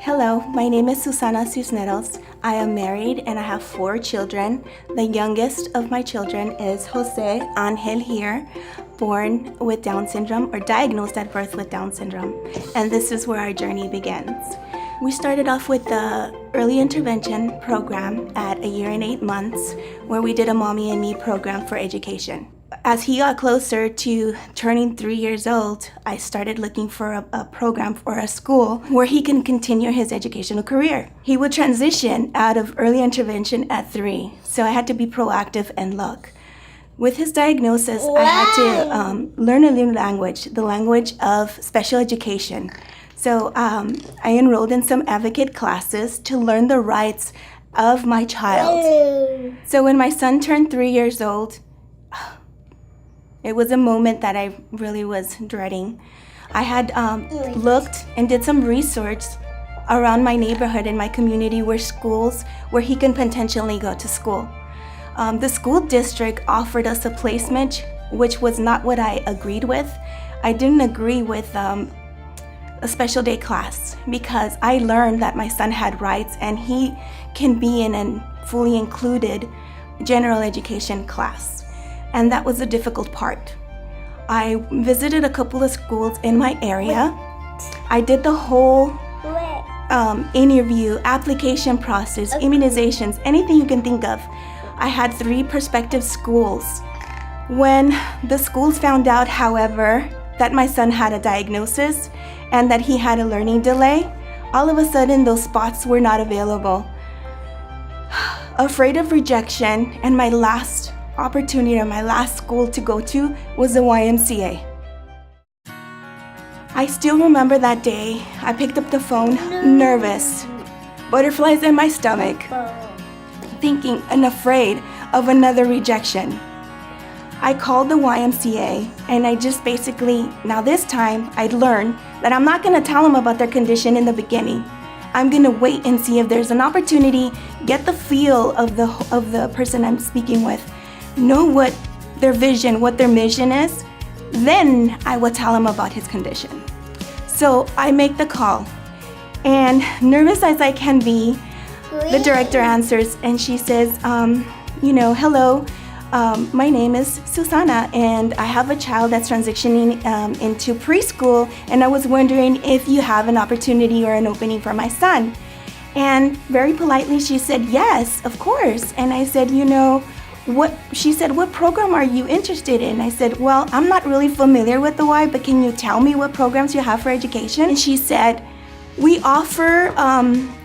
Hello, my name is Susana Cisneros. I am married and I have 4 children. The youngest of my children is Jose Angel here, born with Down syndrome or diagnosed at birth with Down syndrome. And this is where our journey begins. We started off with the early intervention program at 1 year and 8 months, where we did a Mommy and Me program for education. As he got closer to turning 3 years old, I started looking for a program or a school where he can continue his educational career. He would transition out of early intervention at 3, so I had to be proactive and look. With his diagnosis, I had to learn a new language, the language of special education. So I enrolled in some advocate classes to learn the rights of my child. So when my son turned 3 years old, it was a moment that I really was dreading. I had looked and did some research around my neighborhood and my community where he can potentially go to school. The school district offered us a placement, which was not what I agreed with. I didn't agree with a special day class because I learned that my son had rights and he can be in a fully included general education class. And that was the difficult part. I visited a couple of schools in my area. I did the whole interview, application process, immunizations, anything you can think of. I had 3 prospective schools. When the schools found out, however, that my son had a diagnosis and that he had a learning delay, all of a sudden those spots were not available. Afraid of rejection, and my last opportunity or my last school to go to was the YMCA. I still remember that day. I picked up the phone, nervous, butterflies in my stomach, thinking and afraid of another rejection. I called the YMCA and I just basically, now this time I'd learned that I'm not gonna tell them about their condition in the beginning. I'm gonna wait and see if there's an opportunity, get the feel of the person I'm speaking with, know what their vision, what their mission is, then I will tell him about his condition. So I make the call, and nervous as I can be, the director answers and she says, hello, my name is Susana and I have a child that's transitioning into preschool, and I was wondering if you have an opportunity or an opening for my son. And very politely she said, yes, of course. And I said, she said, what program are you interested in? I said, well, I'm not really familiar with the Y, but can you tell me what programs you have for education? And she said, we offer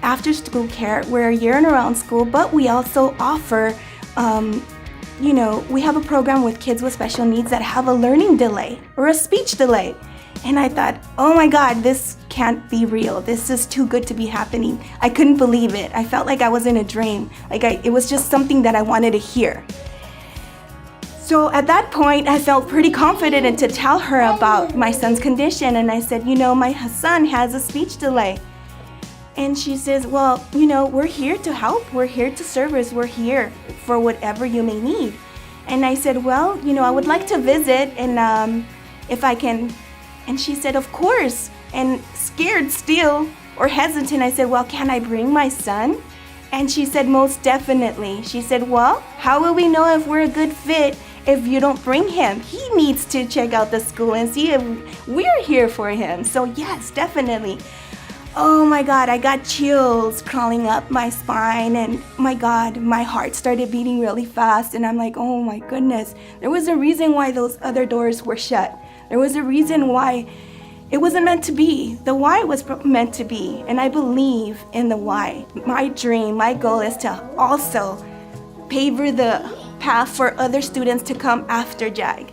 after school care. We're a year and around school, but we also offer, we have a program with kids with special needs that have a learning delay or a speech delay. And I thought, oh my God, this can't be real. This is too good to be happening. I couldn't believe it. I felt like I was in a dream. It was just something that I wanted to hear. So at that point, I felt pretty confident to tell her about my son's condition. And I said, my son has a speech delay. And she says, well, we're here to help. We're here to service. We're here for whatever you may need. And I said, well, I would like to visit and if I can. And she said, of course. And scared still or hesitant, I said, well, can I bring my son? And she said, most definitely. She said, well, how will we know if we're a good fit if you don't bring him? He needs to check out the school and see if we're here for him. So yes, definitely. Oh my God, I got chills crawling up my spine, and my God, my heart started beating really fast. And I'm like, oh my goodness, there was a reason why those other doors were shut. There was a reason why it wasn't meant to be. The why was meant to be, and I believe in the why. My dream, my goal is to also pave the path for other students to come after Jag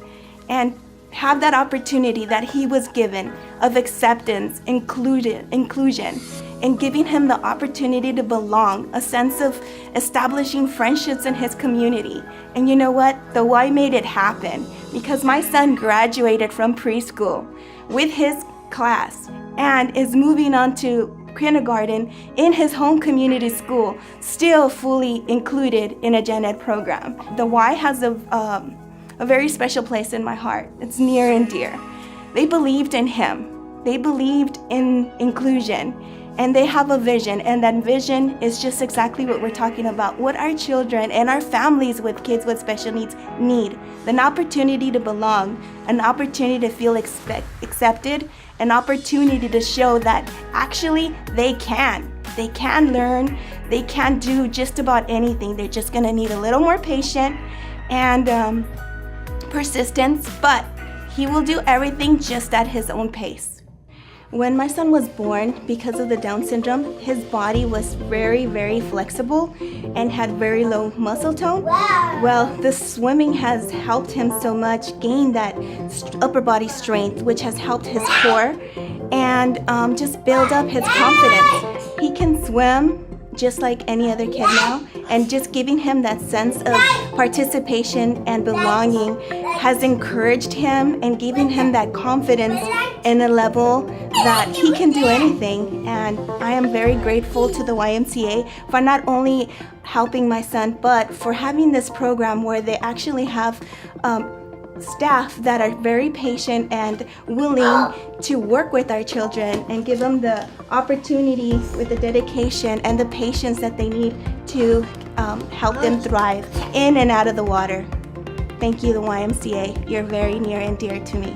and have that opportunity that he was given of acceptance, inclusion, and giving him the opportunity to belong, a sense of establishing friendships in his community. And you know what? The Y made it happen, because my son graduated from preschool with his class and is moving on to kindergarten in his home community school, still fully included in a gen ed program. The Y has a very special place in my heart. It's near and dear. They believed in him. They believed in inclusion. and they have a vision, and that vision is just exactly what we're talking about, what our children and our families with kids with special needs need. An opportunity to belong, an opportunity to feel accepted, an opportunity to show that actually they can learn, they can do just about anything. They're just gonna need a little more patience and persistence, but he will do everything just at his own pace. When my son was born, because of the Down syndrome, his body was very, very flexible and had very low muscle tone. Well, the swimming has helped him so much gain that upper body strength, which has helped his core and just build up his confidence. He can swim just like any other kid now, and just giving him that sense of participation and belonging has encouraged him and given him that confidence in a level that he can do anything. And I am very grateful to the YMCA for not only helping my son, but for having this program where they actually have staff that are very patient and willing to work with our children and give them the opportunity with the dedication and the patience that they need to help them thrive in and out of the water. Thank you, the YMCA. You're very near and dear to me.